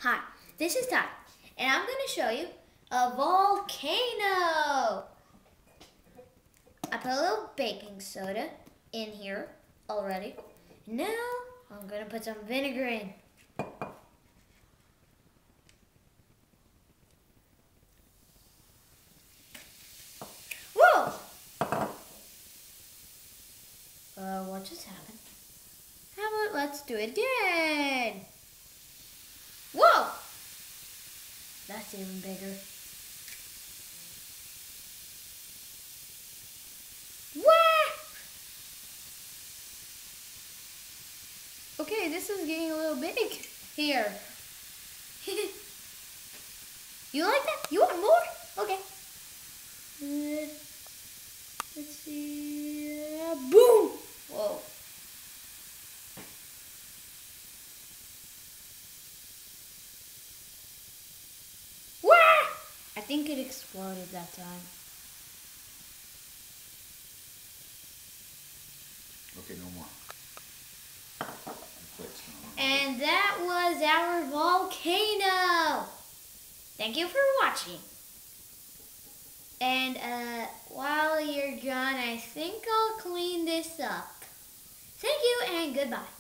Hi, this is Ty, and I'm going to show you a volcano. I put a little baking soda in here already. Now I'm going to put some vinegar in. Whoa! What just happened? How about let's do it again? Whoa! That's even bigger. What? Okay, this is getting a little big here. You like that? You want more? Okay. Let's see. Boom! Whoa. Wah! I think it exploded that time. Okay, no more. And that was our volcano. Thank you for watching. And while you're gone, I think I'll clean this up. Thank you and goodbye.